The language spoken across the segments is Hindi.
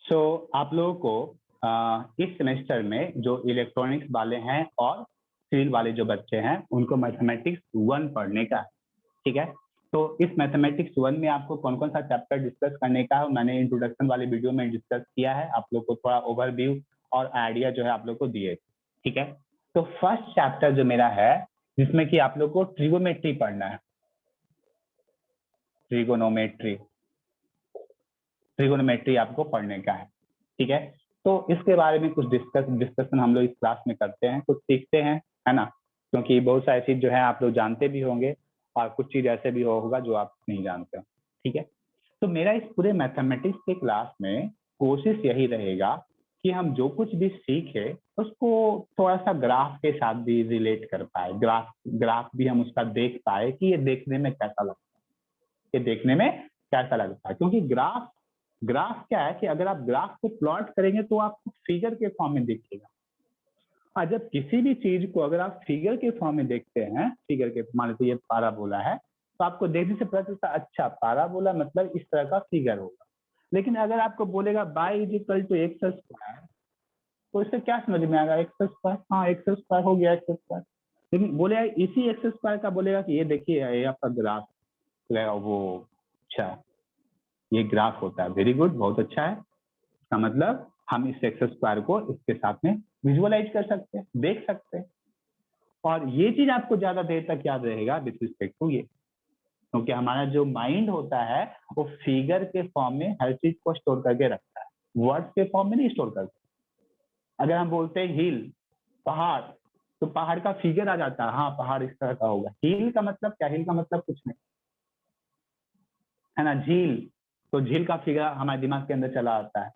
सो आप लोगों को इस सेमेस्टर में जो इलेक्ट्रॉनिक्स वाले हैं और सिविल वाले जो बच्चे हैं उनको मैथमेटिक्स 1 पढ़ने का है, ठीक है। तो इस मैथमेटिक्स 1 में आपको कौन कौन सा चैप्टर डिस्कस करने का है मैंने इंट्रोडक्शन वाले वीडियो में डिस्कस किया है, आप लोग को थोड़ा ओवरव्यू और आइडिया जो है आप लोग को दिए, ठीक है। तो फर्स्ट चैप्टर जो मेरा है जिसमें कि आप लोग को ट्रिगोमेट्री पढ़ना है, ट्रिगोनोमेट्री आपको पढ़ने का है, ठीक है। तो इसके बारे में कुछ डिस्कशन हम लोग इस क्लास में करते हैं, कुछ सीखते हैं, है ना। क्योंकि बहुत सारी चीज जो है आप लोग जानते भी होंगे और कुछ चीज ऐसे भी होगा जो आप नहीं जानते हो, ठीक है। तो मेरा इस पूरे मैथमेटिक्स के क्लास में कोशिश यही रहेगा कि हम जो कुछ भी सीखे उसको थोड़ा सा ग्राफ के साथ भी रिलेट कर पाए, ग्राफ भी हम उसका देख पाए कि ये देखने में कैसा लगता है, ये देखने में कैसा लगता है। क्योंकि ग्राफ ग्राफ क्या है कि अगर आप ग्राफ को प्लॉट करेंगे तो आपको फिगर के फॉर्म में दिखेगा। और जब किसी भी चीज को अगर आप फिगर के फॉर्म में देखते हैं, फिगर के मान लीजिए ये पाराबोला है तो आपको देखने से पता चलता है अच्छा पाराबोला मतलब इस तरह का फिगर होगा। लेकिन अगर आपको बोलेगा y is equal to x square तो इससे क्या समझ में आएगा, एक्स स्क्वायर, हाँ एक्स स्क्वायर हो गया एक्स स्क्वायर। लेकिन बोलेगा इसी एक्स स्क्वायर का बोलेगा कि ये देखिए ये आपका ग्राफ वो, अच्छा ये ग्राफ होता है, वेरी गुड, बहुत अच्छा है। इसका मतलब हम इस एक्स स्क्वायर को इसके साथ में विजुअलाइज कर सकते हैं, देख सकते हैं। और ये चीज आपको ज्यादा देर तक याद रहेगा विथ रिस्पेक्ट टू ये, क्योंकि हमारा जो माइंड होता है वो फिगर के फॉर्म में हर चीज को स्टोर करके रखता है, वर्ड के फॉर्म में नहीं स्टोर करता। अगर हम बोलते हैं हिल, पहाड़, तो पहाड़ का फिगर आ जाता है, हाँ पहाड़ इस तरह का होगा। हिल का मतलब क्या, हिल का मतलब कुछ नहीं, है ना। झील, तो झील का फिगर हमारे दिमाग के अंदर चला आता है।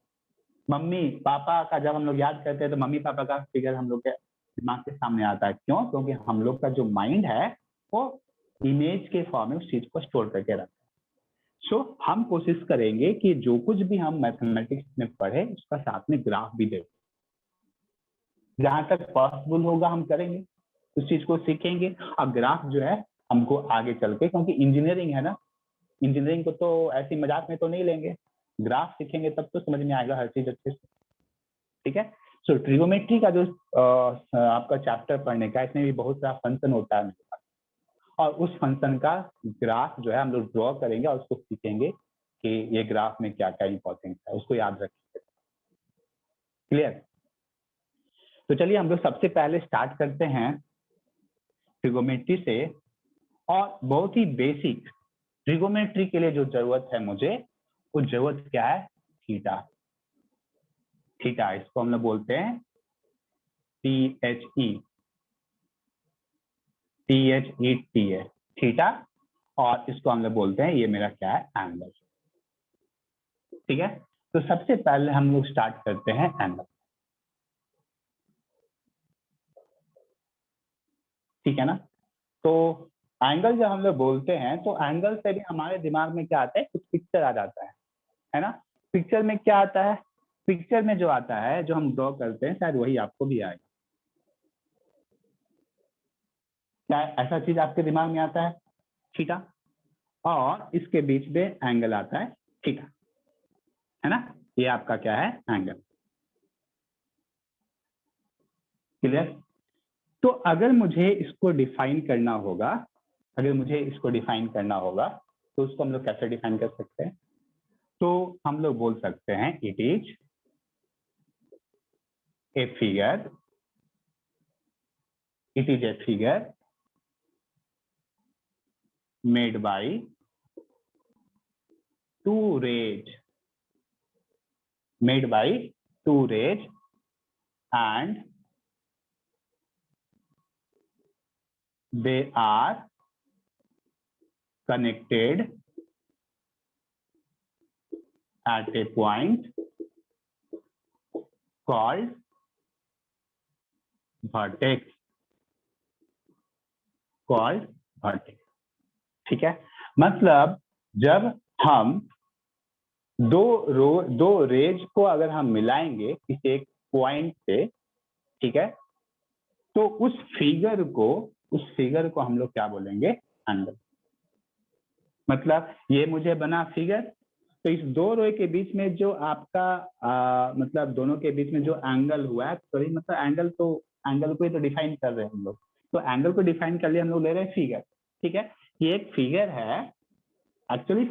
मम्मी पापा का जब हम लोग याद करते हैं तो मम्मी पापा का फिगर हम लोग के दिमाग के सामने आता है, क्यों? क्योंकि हम लोग का जो माइंड है वो इमेज के फॉर्म में उस चीज को स्टोर करके रखता है। सो हम कोशिश करेंगे कि जो कुछ भी हम मैथमेटिक्स में पढ़े उसका साथ में ग्राफ भी दे, जहां तक पॉसिबल होगा हम करेंगे, उस चीज को सीखेंगे। और ग्राफ जो है हमको आगे चल के, क्योंकि इंजीनियरिंग है ना, इंजीनियरिंग को तो ऐसी मजाक में तो नहीं लेंगे, ग्राफ सीखेंगे तब तो समझ में आएगा हर चीज अच्छे से, ठीक है। सो ट्रिगोमेट्री का जो आपका चैप्टर पढ़ने का, इसमें भी बहुत सारा फंक्शन होता है मेरे पास, और उस फंक्शन का ग्राफ जो है हम लोग ड्रॉ करेंगे और उसको सीखेंगे कि ये ग्राफ में क्या क्या इंपॉर्टेंट है, उसको याद रखिए। क्लियर? तो चलिए हम लोग सबसे पहले स्टार्ट करते हैं ट्रिगोमेट्री से। और बहुत ही बेसिक ट्रिगोमेट्री के लिए जो जरूरत है मुझे, वो जरूरत क्या है, थीटा। थीटा इसको हम लोग बोलते हैं THE, THETA, थीटा। और इसको हम लोग बोलते हैं, ये मेरा क्या है, एंगल, ठीक है। तो सबसे पहले हम लोग स्टार्ट करते हैं एंगल, ठीक है ना। तो एंगल जब हम लोग बोलते हैं तो एंगल से भी हमारे दिमाग में क्या आता है, कुछ पिक्चर आ जाता है ना। पिक्चर में क्या आता है, पिक्चर में जो आता है, जो हम ड्रॉ करते हैं, शायद वही आपको भी आएगा। क्या ऐसा चीज आपके दिमाग में आता है, थीटा, और इसके बीच में एंगल आता है थीटा, है ना। ये आपका क्या है, एंगल। क्लियर? तो अगर मुझे इसको डिफाइन करना होगा, अगर मुझे इसको डिफाइन करना होगा तो उसको हम लोग कैसे डिफाइन कर सकते हैं? तो हम लोग बोल सकते हैं it is a figure, it is a figure made by two rays, made by two rays, and they are connected at a point called vertex, called vertex, ठीक है। मतलब जब हम दो रेज को अगर हम मिलाएंगे किसी एक पॉइंट से, ठीक है, तो उस फिगर को हम लोग क्या बोलेंगे, एंगल। मतलब ये मुझे बना फिगर, तो इस दो रो के बीच में जो आपका मतलब दोनों के बीच में जो एंगल हुआ है, सॉरी मतलब एंगल को ही तो डिफाइन कर रहे हैं हम लोग। तो एंगल को डिफाइन कर लिए हम लोग ले रहे हैं फिगर, ठीक है। ये एक फिगर है एक्चुअली,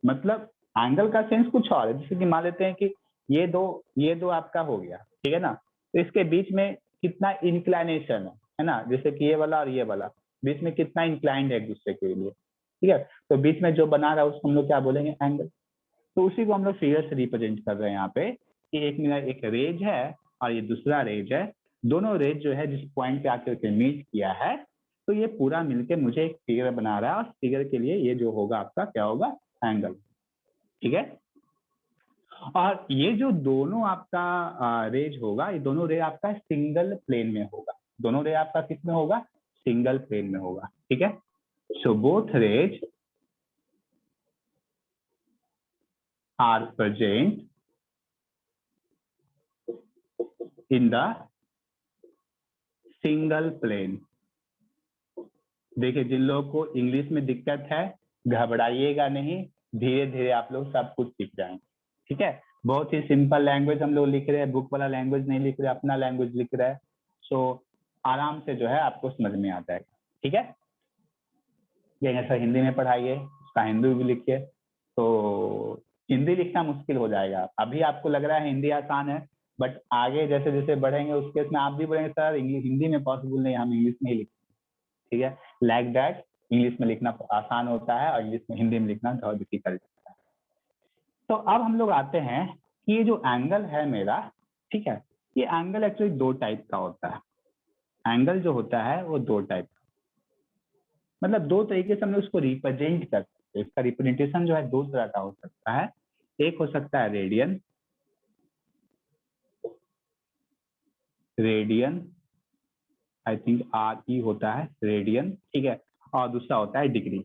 मतलब एंगल का सेंस कुछ और है। जैसे कि मान लेते हैं कि ये दो आपका हो गया, ठीक है ना। तो इसके बीच में कितना इंक्लाइनेशन है ना, जैसे कि ये वाला और ये वाला बीच में कितना इंक्लाइंड है एक दूसरे के लिए, ठीक है। तो बीच में जो बना रहा है उसको हम लोग क्या बोलेंगे, एंगल। तो उसी को हम लोग फिगर से रिप्रेजेंट कर रहे हैं यहाँ पे कि एक रेज है और ये दूसरा रेज है। दोनों रेज जो है जिस पॉइंट पे आकर मीट किया है, तो ये पूरा मिलके मुझे एक फिगर बना रहा है, और फिगर के लिए ये जो होगा आपका क्या होगा, एंगल, ठीक है। और ये जो दोनों आपका रेज होगा, ये दोनों रे आपका सिंगल प्लेन में होगा। दोनों रे आपका किस में होगा, सिंगल प्लेन में होगा, ठीक है। So both rays are present in the single plane. देखिए, जिन लोगों को इंग्लिश में दिक्कत है घबराइएगा नहीं, धीरे धीरे आप लोग सब कुछ सीख जाएंगे, ठीक है। बहुत ही सिंपल लैंग्वेज हम लोग लिख रहे हैं, बुक वाला लैंग्वेज नहीं लिख रहे, अपना लैंग्वेज लिख रहे हैं। सो आराम से जो है आपको समझ में आ जाएगा, ठीक है। ये ऐसा हिंदी में पढ़ाइए, उसका हिंदी भी लिखिए, तो हिंदी लिखना मुश्किल हो जाएगा। अभी आपको लग रहा है हिंदी आसान है, बट आगे जैसे जैसे बढ़ेंगे उसके इसमें आप भी बढ़ेंगे, सर हिंदी में पॉसिबल नहीं, हम इंग्लिश में ही लिखते, ठीक है। लाइक दैट इंग्लिश में लिखना आसान होता है और इंग्लिश में हिंदी में लिखना बहुत डिफिकल्ट होता है। तो अब हम लोग आते हैं कि ये जो एंगल है मेरा, ठीक है, ये एंगल एक्चुअली दो टाइप का होता है। एंगल जो होता है वो दो टाइप, मतलब दो तरीके से हम लोग उसको रिप्रेजेंट कर सकते हैं। इसका रिप्रेजेंटेशन जो है दो तरह का हो सकता है। एक हो सकता है radian, radian I think RE होता है रेडियन, ठीक है। और दूसरा होता है डिग्री।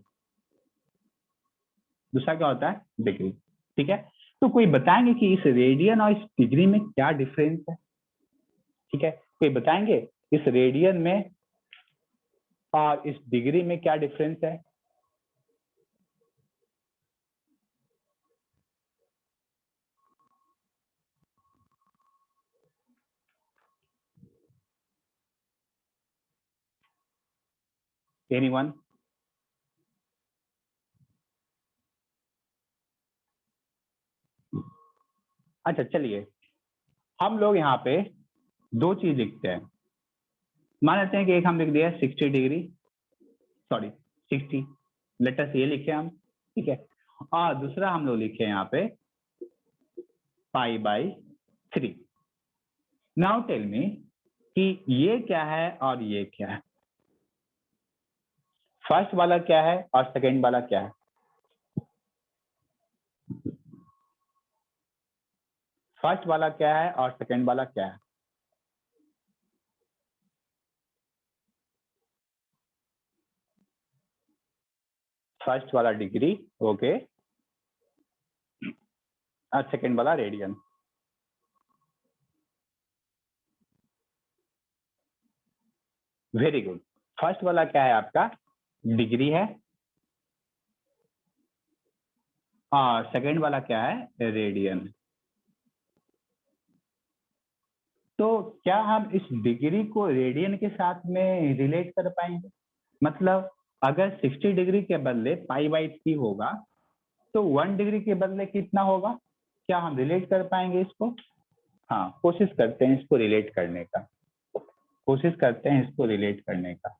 दूसरा क्या होता है, डिग्री, ठीक है। तो कोई बताएंगे कि इस रेडियन और इस डिग्री में क्या डिफरेंस है, ठीक है। कोई बताएंगे इस रेडियन में और इस डिग्री में क्या डिफरेंस है। एनीवन? अच्छा चलिए, हम लोग यहाँ पे दो चीज लिखते हैं। मान लेते हैं कि एक हम लिख दिया 60 डिग्री, सॉरी 60, लेटर से ये लिखे हम, ठीक है। और दूसरा हम लोग लिखे यहाँ पे π/3। नाउ टेल मी कि ये क्या है और ये क्या है, फर्स्ट वाला क्या है और सेकंड वाला क्या है। फर्स्ट वाला क्या है और सेकंड वाला क्या है। फर्स्ट वाला डिग्री, ओके, और सेकंड वाला रेडियन। Very good. फर्स्ट वाला क्या है आपका, डिग्री है, और सेकंड वाला क्या है, रेडियन। तो क्या हम इस डिग्री को रेडियन के साथ में रिलेट कर पाएंगे, मतलब अगर 60 डिग्री के बदले π/3 होगा तो 1 डिग्री के बदले कितना होगा, क्या हम रिलेट कर पाएंगे इसको। हाँ, कोशिश करते हैं इसको रिलेट करने का, कोशिश करते हैं इसको रिलेट करने का।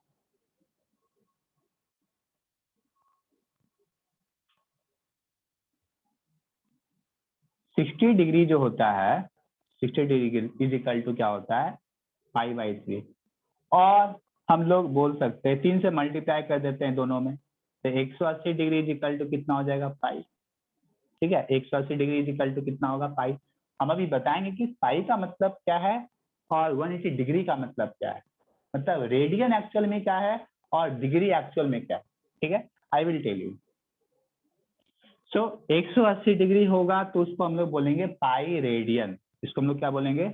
60 डिग्री जो होता है, 60 डिग्री इज इक्वल टू क्या होता है, π/3। और हम लोग बोल सकते हैं 3 से मल्टीप्लाई कर देते हैं दोनों में, तो 180 डिग्री इज इक्वल टू कितना हो जाएगा, पाई, ठीक है। 180 डिग्री इज इक्वल टू कितना होगा, पाई। हम अभी बताएंगे कि पाई का मतलब क्या है और 180 डिग्री का मतलब क्या है, मतलब रेडियन एक्चुअल में क्या है और डिग्री एक्चुअल में क्या है, ठीक है। I will tell you. So 180 degree होगा तो उसको हम लोग बोलेंगे पाई रेडियन। इसको हम लोग क्या बोलेंगे,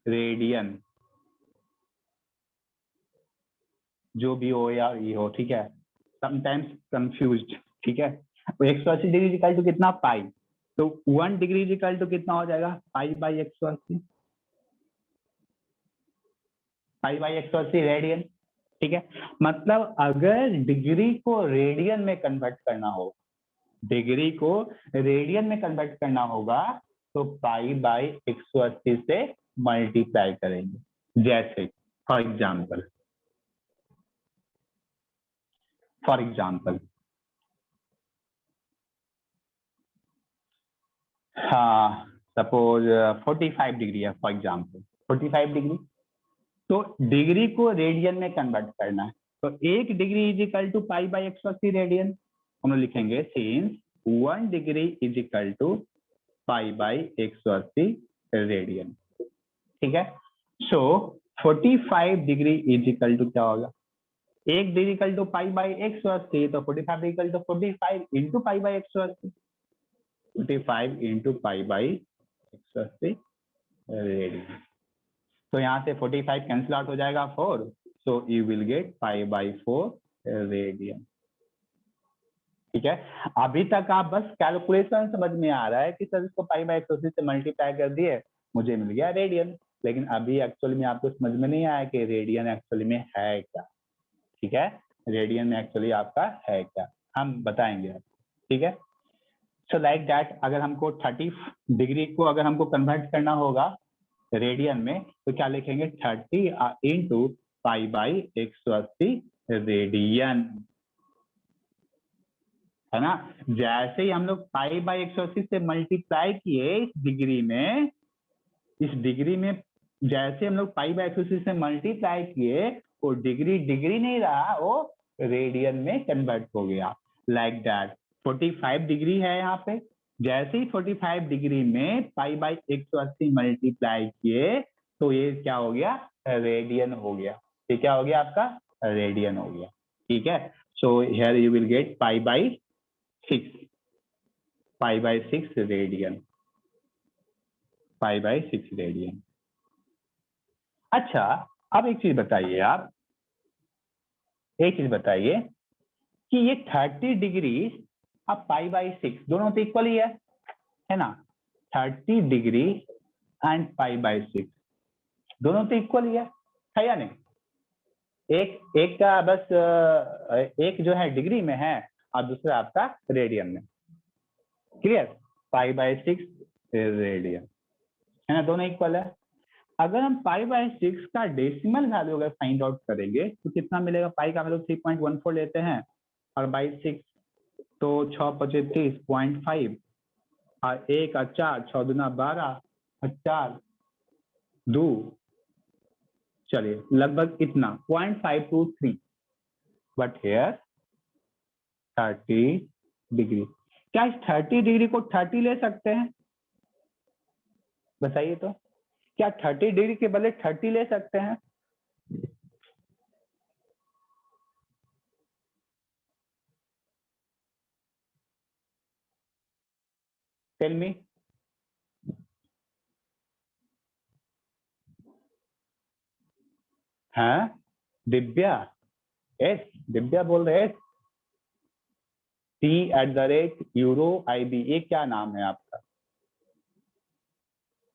रेडियन, जो भी हो या ये हो, ठीक है। समटाइम्स कंफ्यूज्ड, ठीक है। तो 180 डिग्री इक्वल टू कितना, पाई, तो 1 डिग्री इक्वल टू कितना हो जाएगा, पाई बाई 180, पाई बाई 180 रेडियन, ठीक है। मतलब अगर डिग्री को रेडियन में कन्वर्ट करना हो, डिग्री को रेडियन में कन्वर्ट करना होगा, तो पाई बाई 180 से मल्टीप्लाई करेंगे। जैसे फॉर एग्जाम्पल, फॉर एग्जाम्पल, हाँ सपोज 45 डिग्री है, फॉर एग्जाम्पल 45 डिग्री, तो डिग्री को रेडियन में कन्वर्ट करना है, तो 1 degree is equal to pi by 180 radian. हम लोग लिखेंगे since 1 degree is equal to pi by 180 radian, ठीक है। So 45 degree is equal to क्या होगा, 1 degree equal to pi by 180, तो 45 equal to 45 into pi by 180, 45 into pi by 180 radian. तो यहाँ से 45 कैंसिल आउट हो जाएगा 4, so you will get pi by 4 radian, ठीक है। अभी तक आप बस कैलकुलेशन समझ में आ रहा है कि सर इसको पाई बाई 180 से मल्टीप्लाई कर दिए, मुझे मिल गया रेडियन, लेकिन अभी एक्चुअली में आपको समझ में नहीं आया कि रेडियन एक्चुअली में है क्या, ठीक है। रेडियन में एक्चुअली आपका है क्या, हम बताएंगे आपको, ठीक है। सो लाइक दैट, अगर हमको 30 डिग्री को अगर हमको कन्वर्ट करना होगा रेडियन में, तो क्या लिखेंगे, 30 इंटू पाई बाई 180 रेडियन, है ना। जैसे ही हम लोग पाई बाई 180 से मल्टीप्लाई किए इस डिग्री में, इस डिग्री में जैसे हम लोग पाई बाई 180 से मल्टीप्लाई किए, वो डिग्री डिग्री नहीं रहा, वो रेडियन में कन्वर्ट हो गया, लाइक दैट। 45 डिग्री है यहाँ पे, जैसे ही 45 डिग्री में पाई बाई 180 मल्टीप्लाई किए, तो ये क्या हो गया, रेडियन हो गया, ये क्या हो गया आपका, रेडियन हो गया, ठीक है। So here you will get pi by 6, pi by 6 radian, pi by 6 radian. अच्छा, अब एक चीज बताइए आप, एक चीज बताइए कि ये 30 डिग्री अब पाई बाई 6 दोनों तो इक्वल ही है ना, 30 डिग्री एंड पाई बाई 6 दोनों तो इक्वल ही है या नहीं। एक एक का बस एक जो है डिग्री में है और दूसरा आपका रेडियन में, क्लियर। पाई बाई 6 रेडियन, है ना, दोनों इक्वल है। अगर हम पाई बाई 6 का डेसिमल वैल्यू अगर फाइंड आउट करेंगे तो कितना मिलेगा, पाई का वैल्यू 3.14 लेते हैं और बाई 6, तो 6 25 और 1 और 4, 6 दूना 12 और 4 2, चलिए लगभग इतना 0.523, बट हेयर 30 डिग्री, क्या इस 30 डिग्री को 30 ले सकते हैं, बताइए तो, क्या 30 डिग्री के बदले 30 ले सकते हैं। Tell me. हाँ दिव्या, एस, दिव्या बोल रहे हैं, T@euro IB, ये क्या नाम है आपका,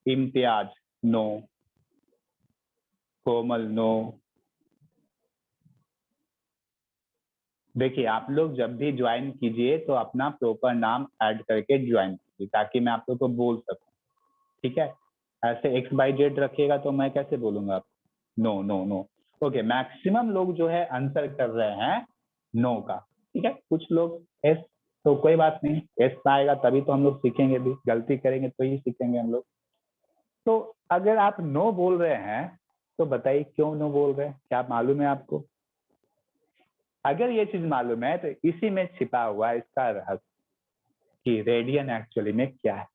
इम्तियाज नो, कोमल नो। देखिए आप लोग जब भी ज्वाइन कीजिए तो अपना प्रॉपर नाम ऐड करके ज्वाइन कीजिए ताकि मैं आप लोग को बोल सकूं, ठीक है। ऐसे XYZ रखिएगा तो मैं कैसे बोलूंगा आप, no no no. Okay, maximum लोग जो है आंसर कर रहे हैं नो का, ठीक है। कुछ लोग एस, तो कोई बात नहीं, एस आएगा तभी तो हम लोग सीखेंगे भी, गलती करेंगे तो ही सीखेंगे हम लोग। तो अगर आप नो बोल रहे हैं तो बताइए क्यों नो बोल रहे हैं, क्या मालूम है आपको। अगर ये चीज मालूम है तो इसी में छिपा हुआ है इसका रहस्य कि रेडियन एक्चुअली में क्या है।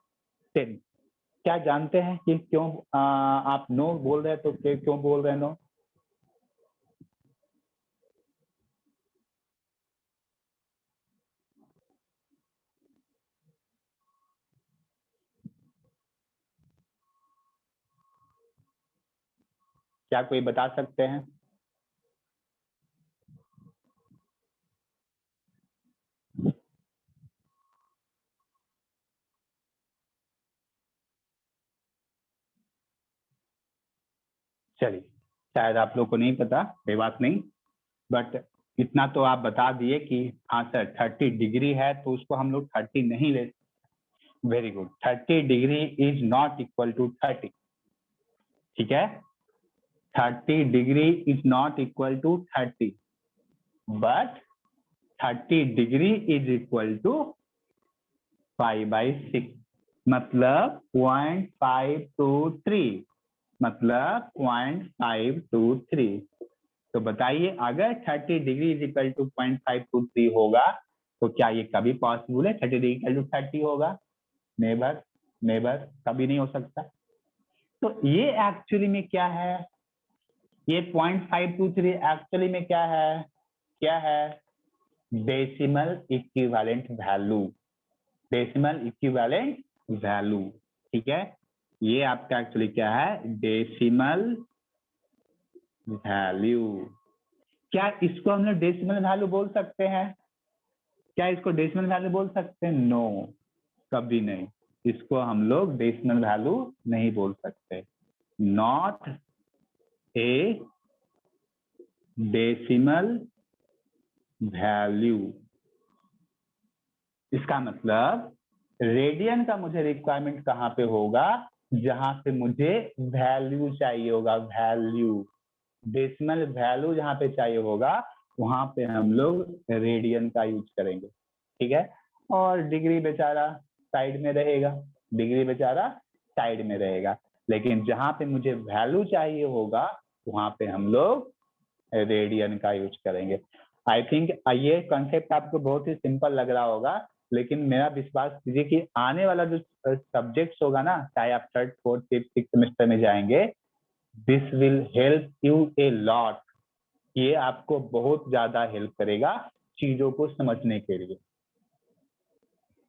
10, क्या जानते हैं कि क्यों आप नो बोल रहे हैं, तो क्यों बोल रहे हैं नो। क्या कोई बता सकते हैं। चलिए, शायद आप लोग को नहीं पता, कोई बात नहीं, बट इतना तो आप बता दिए कि हाँ सर 30 डिग्री है तो उसको हम लोग 30 नहीं ले। Very good, 30 degree is not equal to 30, ठीक है, 30 degree is not equal to 30, but 30 degree is equal to 5/6, मतलब 0.523, मतलब 0.523। तो बताइए अगर 30 डिग्री इज इक्वल टू 0.523 होगा तो क्या ये कभी पॉसिबल है 30 डिग्री इक्वल टू 30 होगा? नेवर, नेवर, कभी नहीं हो सकता। तो ये एक्चुअली में क्या है, ये 0.523 एक्चुअली में क्या है, क्या है? Decimal equivalent value, decimal equivalent value, ठीक है, ये आपका एक्चुअली क्या है, डेसिमल वैल्यू। क्या इसको हम लोग डेसिमल वैल्यू बोल सकते हैं? क्या इसको डेसिमल वैल्यू बोल सकते हैं? नो, कभी नहीं, इसको हम लोग डेसिमल वैल्यू नहीं बोल सकते, नॉट ए डेसिमल वैल्यू। इसका मतलब रेडियन का मुझे रिक्वायरमेंट कहाँ पे होगा, जहां पे मुझे वैल्यू चाहिए होगा, वैल्यू, डेसिमल वैल्यू जहां पे चाहिए होगा वहां पे हम लोग रेडियन का यूज करेंगे, ठीक है। और डिग्री बेचारा साइड में रहेगा, डिग्री बेचारा साइड में रहेगा, लेकिन जहां पे मुझे वैल्यू चाहिए होगा वहां पे हम लोग रेडियन का यूज करेंगे। आई थिंक ये कॉन्सेप्ट आपको बहुत ही सिंपल लग रहा होगा, लेकिन मेरा विश्वास कीजिए कि आने वाला जो सब्जेक्ट्स होगा ना, चाहे आप third fourth fifth six semester में जाएंगे, this will help U a lot, ये आपको बहुत ज्यादा हेल्प करेगा चीजों को समझने के लिए।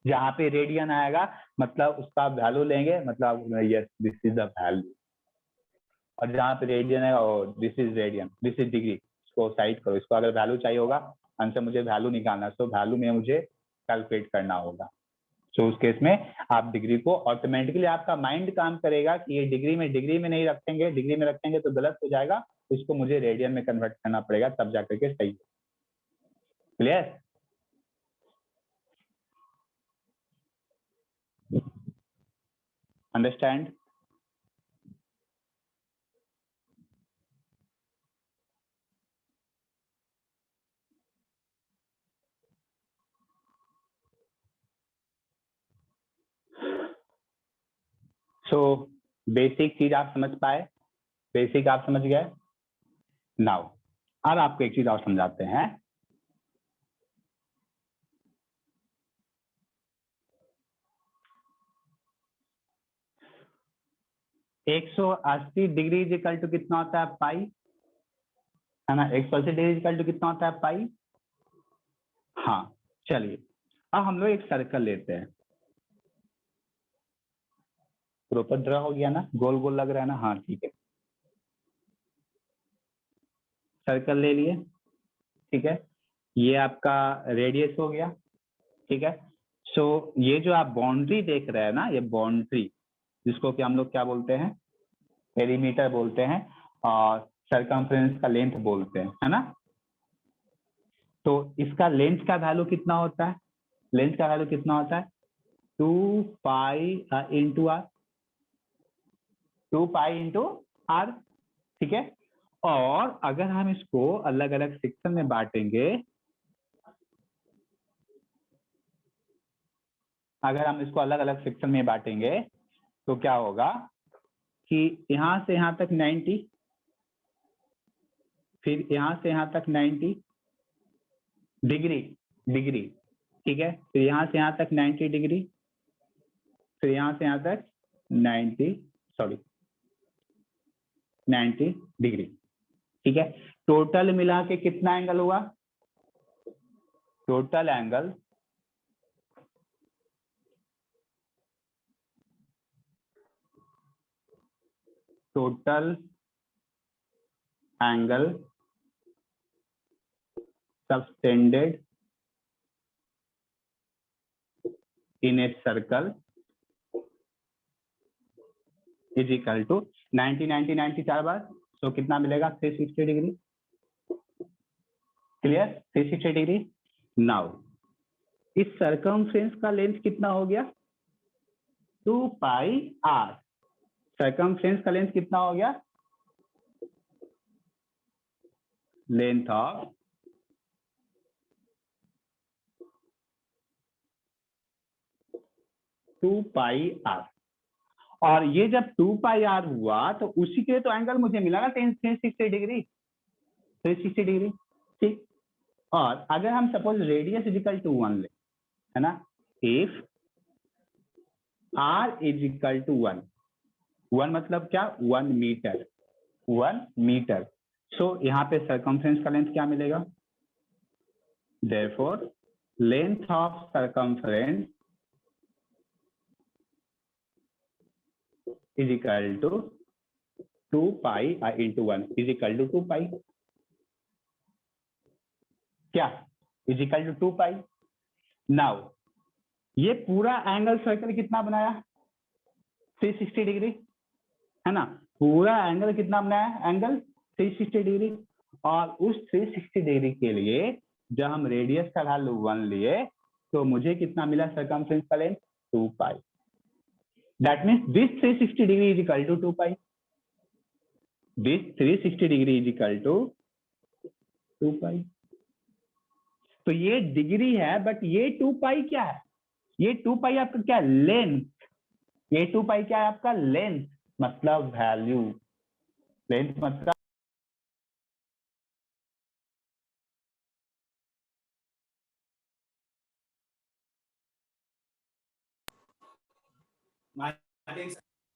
जहाँ पे रेडियन आएगा मतलब उसका वैल्यू लेंगे, मतलब yes this is the value, और जहाँ पे रेडियन है और this is radian, this is degree, इसको साइड करो, इसको अगर वैल्यू चाहिए होगा, आंसर मुझे वैल्यू निकालना है, तो वैल्यू में मुझे कैलकुलेट करना होगा। सो उस केस में आप डिग्री को ऑटोमेटिकली आपका माइंड काम करेगा कि ये डिग्री में नहीं रखेंगे, डिग्री में रखेंगे तो गलत हो जाएगा, इसको मुझे रेडियन में कन्वर्ट करना पड़ेगा तब जाकर के सही। क्लियर? अंडरस्टैंड? सो बेसिक चीज आप समझ पाए, बेसिक आप समझ गए। नाउ अब आपको एक चीज और समझाते हैं। 180 डिग्री इक्वल टू कितना होता है, पाई, है ना, 180 डिग्री इक्वल टू कितना होता है, पाई। हाँ, चलिए अब हम लोग एक सर्कल लेते हैं, प्रॉपर ड्रा हो गया ना, गोल गोल लग रहा है ना, हाँ ठीक है, सर्कल ले लिए, ठीक है, ये आपका रेडियस हो गया, ठीक है। सो ये जो आप बाउंड्री देख रहे हैं ना, ये बाउंड्री जिसको कि हम लोग क्या बोलते हैं, पेरीमीटर बोलते हैं, और सरकमफ्रेंस का लेंथ बोलते हैं, है ना। तो इसका लेंथ का वैल्यू कितना होता है, लेंथ का वैल्यू कितना होता है, 2 pi into r, 2 pi into r, ठीक है। और अगर हम इसको अलग अलग सेक्शन में बांटेंगे, अगर हम इसको अलग अलग सेक्शन में बांटेंगे तो क्या होगा कि यहां से यहां तक 90, फिर यहां से यहां तक 90 डिग्री, डिग्री, ठीक है, फिर यहां से यहां तक 90 डिग्री, फिर यहां से यहां तक 90, सॉरी 90 डिग्री, ठीक है। टोटल मिला के कितना एंगल हुआ, total angle total angle subtended in a circle is equal to 90 90 90 4 बार तो कितना मिलेगा 360 डिग्री। Clear, 360 degree. नाउ इस सर्कमफ्रेंस का लेंथ कितना हो गया 2 पाई आर। सर्कमफ्रेंस का लेंथ कितना हो गया, length of two pi r. और ये जब 2 पाई आर हुआ तो उसी के तो एंगल मुझे मिला ना 360 डिग्री, 360 डिग्री। ठीक, और अगर हम सपोज रेडियस इजिकल टू 1 ले, है ना, if r is equal to 1, 1 मतलब क्या 1 मीटर, 1 मीटर। सो यहाँ पे सर्कमफ्रेंस का लेंथ क्या मिलेगा, therefore length of circumference is equal to 2 pi into 1 is equal to 2 pi, क्या is equal to 2 pi। Now ये पूरा एंगल सर्कल कितना बनाया 360 डिग्री, है ना, पूरा एंगल कितना बनाया, एंगल 360 डिग्री। और उस 360 डिग्री के लिए जब हम रेडियस का वैल्यू 1 लिए तो मुझे कितना मिला सर्कमफ्रेंस का length 2 pi. That means this 360 degree is equal to 2 pi, this 360 degree is equal to 2 pi. तो ये डिग्री है, बट ये 2 पाई क्या है, ये 2 पाई आपका क्या लेंथ, ये 2 पाई क्या है आपका लेंथ, मतलब वैल्यू, लेंथ मतलब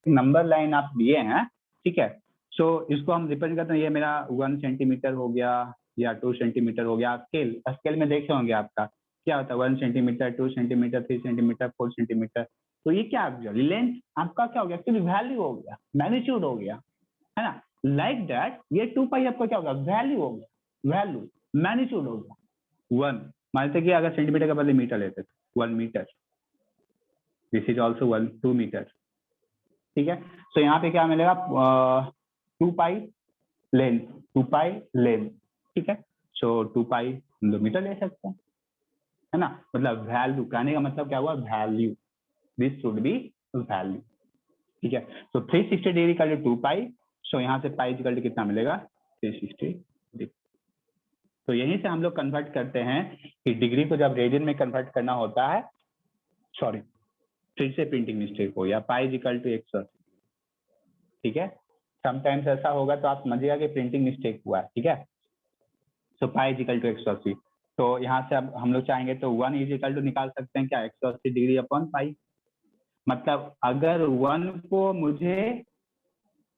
नंबर लाइन आप दिए हैं, ठीक है। सो इसको हम रिप्रेजेंट करते हैं, ये मेरा 1 सेंटीमीटर हो गया या 2 सेंटीमीटर हो गया। स्केल, स्केल में देखे होंगे आपका क्या होता है 1 सेंटीमीटर, 2 सेंटीमीटर, 3 सेंटीमीटर, 4 सेंटीमीटर। तो ये क्या लेंथ आपका क्या हो गया, एक्चुअली वैल्यू हो गया, मैग्नीट्यूड हो गया, है ना। लाइक दैट ये 2 पाई आपका क्या होगा, वैल्यू हो गया, वैल्यू मैग्नीट्यूड हो गया 1। मानते कि अगर सेंटीमीटर के बदले मीटर लेते 1 metre, this is also 2 metre, ठीक है। तो यहाँ पे क्या मिलेगा 2 पाई लेंथ, 2 पाई लेंथ, ठीक है। सो 2 पाई हम लोग मीटर ले सकते हैं, है ना, मतलब वैल्यू, कहने का मतलब क्या हुआ value, this should be value, ठीक है। तो 360 डिग्री का जो 2 पाई, सो यहाँ से पाई इक्वल टू कितना मिलेगा 360 डिग्री। तो यहीं से हम लोग कन्वर्ट करते हैं कि डिग्री को जब रेडियन में कन्वर्ट करना होता है, सॉरी फिर से प्रिंटिंग मिस्टेक हो गया, पाई इक्वल टू 180, ठीक है। समटाइम्स ऐसा होगा तो आप समझिएगा कि प्रिंटिंग मिस्टेक हुआ है, ठीक है। सो पाई इक्वल टू 180, तो यहाँ से अब हम लोग चाहेंगे तो 1 इज इक्वल टू निकाल सकते हैं क्या 180 डिग्री अपॉन पाई। मतलब अगर 1 को मुझे,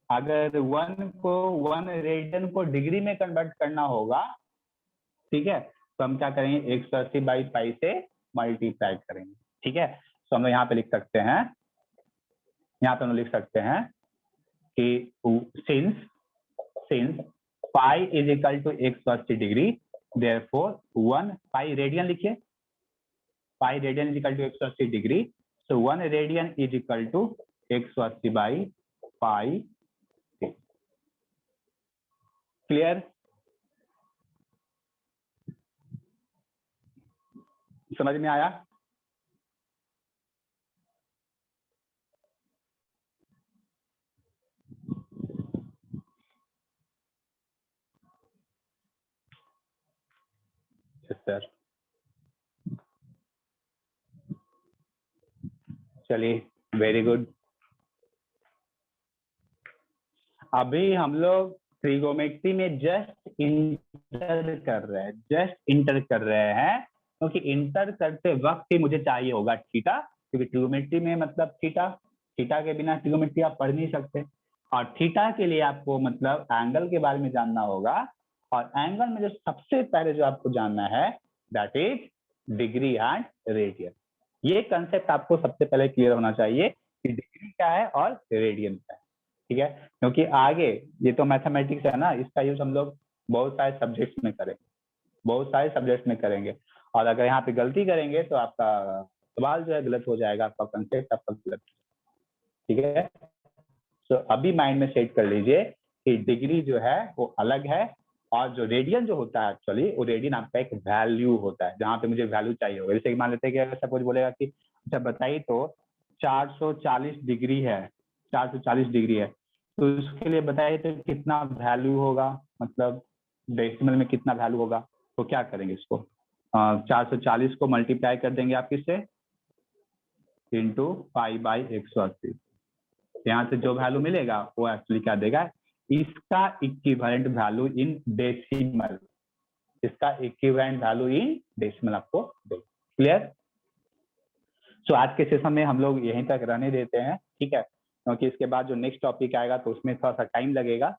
अगर 1 रेडियन को डिग्री में कन्वर्ट करना होगा, ठीक है, तो हम क्या करेंगे 180 बाई पाई से मल्टीप्लाई करेंगे, ठीक है। तो हम लोग यहाँ पे लिख सकते हैं, यहाँ पे हम लिख सकते हैं कि since pi is equal to 180 degree, therefore 1 pi radian लिखिए, pi radian is equal to 180 degree, so 1 radian is equal to 180 by pi. Clear, समझ में आया। सर चलिए, वेरी गुड। अभी हम लोग ट्रिगोमेट्री में जस्ट इंटर कर रहे हैं, जस्ट इंटर कर रहे हैं, क्योंकि इंटर करते वक्त ही मुझे चाहिए होगा थीटा, क्योंकि ट्रिगोमेट्री में मतलब थीटा, थीटा के बिना ट्रिगोमेट्री आप पढ़ नहीं सकते। और थीटा के लिए आपको मतलब एंगल के बारे में जानना होगा, और एंगल में जो सबसे पहले जो आपको जानना है that is degree and radian. ये कंसेप्ट आपको सबसे पहले क्लियर होना चाहिए कि डिग्री क्या है और रेडियन क्या है, ठीक है। क्योंकि आगे ये तो मैथमेटिक्स है ना, इसका यूज हम लोग बहुत सारे सब्जेक्ट्स में करेंगे, बहुत सारे सब्जेक्ट्स में करेंगे। और अगर यहाँ पे गलती करेंगे तो आपका सवाल जो है गलत हो जाएगा, आपका कंसेप्ट आपका गलत, ठीक है। तो अभी माइंड में सेट कर लीजिए कि डिग्री जो है वो अलग है, और जो रेडियन जो होता है एक्चुअली वो रेडियन आपका एक वैल्यू होता है जहाँ पे मुझे वैल्यू चाहिए होगा। जैसे कि मान लेते हैं कि अगर सपोज बोलेगा कि अच्छा बताइए तो 440 डिग्री है, 440 डिग्री है, तो उसके लिए बताइए तो कितना वैल्यू होगा, मतलब डेसिमल में कितना वैल्यू होगा। तो क्या करेंगे इसको, 440 को मल्टीप्लाई कर देंगे आप किससे, इंटू पाई बाई 180। यहाँ से जो वैल्यू मिलेगा वो एक्चुअली क्या देगा, इसका इक्विवेलेंट वैल्यू इन डेसिमल, इसका इक्विवेलेंट वैल्यू इन डेसिमल आपको देगा। क्लियर? सो आज के सेशन में हम लोग यहीं तक रहने देते हैं, ठीक है, क्योंकि इसके बाद जो नेक्स्ट टॉपिक आएगा तो उसमें थोड़ा सा टाइम लगेगा।